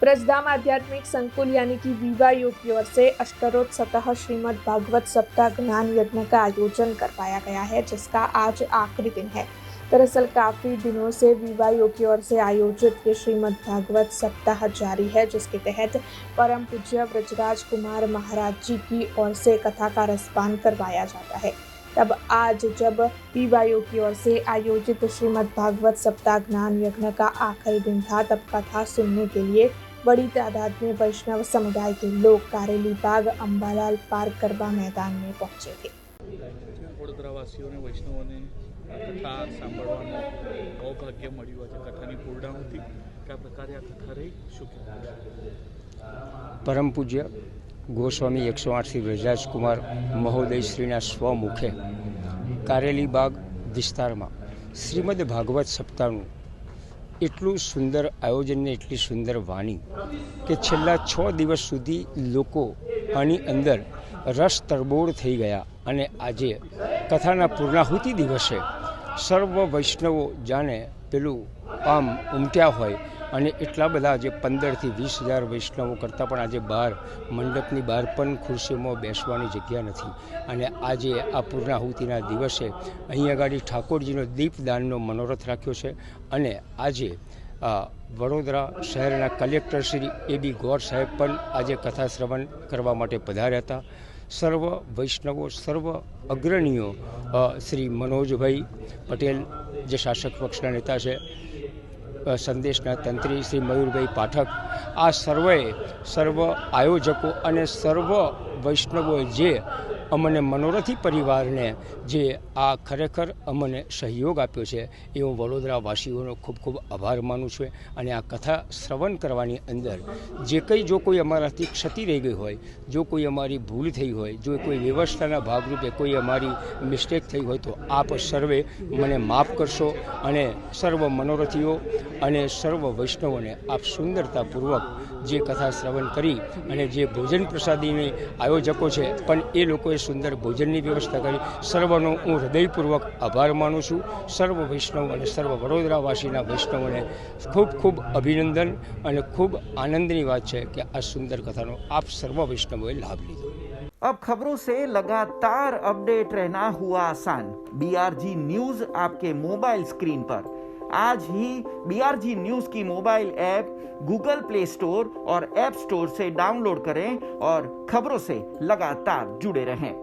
ब्रजधाम आध्यात्मिक संकुल यानी कि विवा योग की ओर से अष्टोत्तरतः श्रीमद् भागवत सप्ताह ज्ञान यज्ञ का आयोजन करवाया गया है, जिसका आज आखिरी दिन है। दरअसल काफी दिनों से विवा योग की ओर से आयोजित ये श्रीमद् भागवत सप्ताह जारी है, जिसके तहत परम पूज्य ब्रजराज कुमार महाराज जी की ओर से कथा का रसपान करवाया जाता है। तब आज जब विवा योग की ओर से आयोजित श्रीमद् भागवत सप्ताह ज्ञान यज्ञ का आखिरी दिन था, तब कथा सुनने के लिए बड़ी तादाद में वैष्णव समुदाय के लोग कारेली बाग अंबालाल पार्क गरबा मैदान में पहुंचे थे। વડોદરાવાસીઓને વૈષ્ણવોને કથા સાંભળવાનું સૌભાગ્ય મળ્યું છે। કથાની પૂર્ણાહુતિ કયા પ્રકારે આ કથા રહી, શું કહેવું? પરમ પૂજ્ય ગોસ્વામી 108 શ્રી બ્રજરાજ કુમાર મહોદય શ્રીના સ્વમુખે કારેલી બાગ વિસ્તારમાં શ્રીમદ ભાગવત સપ્તાહનું એટલું સુંદર આયોજન ને એટલી સુંદર વાણી કે છેલ્લા 6 દિવસ સુધી લોકો આની અંદર રસ તરબોળ થઈ ગયા અને આજે કથાના પૂર્ણાહુતિ દિવસે સર્વ વૈષ્ણવો જાણે પેલું આમ ઉમટ્યા હોય અને એટલા બધા આજે 15 થી 20 હજાર વૈષ્ણવો કરતાં પણ આજે બહાર મંડપની બહાર પણ ખુરશીમાં બેસવાની જગ્યા નથી અને આજે આ પૂર્ણાહુતિના દિવસે અહીં આગળ ઠાકોરજીનો દીપદાનનો મનોરથ રાખ્યો છે અને આજે વડોદરા શહેરના કલેક્ટર શ્રી A.B. ગોર સાહેબ પણ આજે કથા શ્રવણ કરવા માટે પધાર્યા હતા। સર્વ વૈષ્ણવો, સર્વ અગ્રણીઓ, શ્રી મનોજભાઈ પટેલ જે શાસક પક્ષના નેતા છે, સંદેશના તંત્રી શ્રી મયુરભાઈ પાઠક, આ સર્વ આયોજકો અને સર્વ વૈષ્ણવોએ જે અમને મનોરથી પરિવારને જે આ ખરેખર અમને સહયોગ આપ્યો છે એ હું વડોદરાવાસીઓનો ખૂબ ખૂબ આભાર માનું છું અને આ કથા શ્રવણ કરવાની અંદર જે કંઈ જો કોઈ અમારાથી ક્ષતિ રહી ગઈ હોય, જો કોઈ અમારી ભૂલ થઈ હોય, જો કોઈ વ્યવસ્થાના ભાગરૂપે કોઈ અમારી મિસ્ટેક થઈ હોય તો આપ સર્વે મને માફ કરશો અને સર્વ મનોરથીઓ અને સર્વ વૈષ્ણવોને આપ સુંદરતાપૂર્વક જે કથા શ્રવણ કરી અને જે ભોજન પ્રસાદીની આયોજકો છે પણ એ લોકોએ સુંદર ભોજનની વ્યવસ્થા કરી, સર્વનો હું હૃદયપૂર્વક આભાર માનું છું। સર્વ વૈષ્ણવ અને સર્વ વડોદરાવાસીના વૈષ્ણવોને ખૂબ ખૂબ અભિનંદન અને ખૂબ આનંદની વાત છે કે આ સુંદર કથાનો આપ સર્વ વૈષ્ણવોએ લાભ લીધો। अब खबरों से लगातार अपडेट रहना हुआ आसान। BRG न्यूज आपके मोबाइल स्क्रीन पर। आज ही BRG न्यूज की mobile app Google play store और ऐप स्टोर से डाउनलोड करें और खबरों से लगातार जुड़े रहें।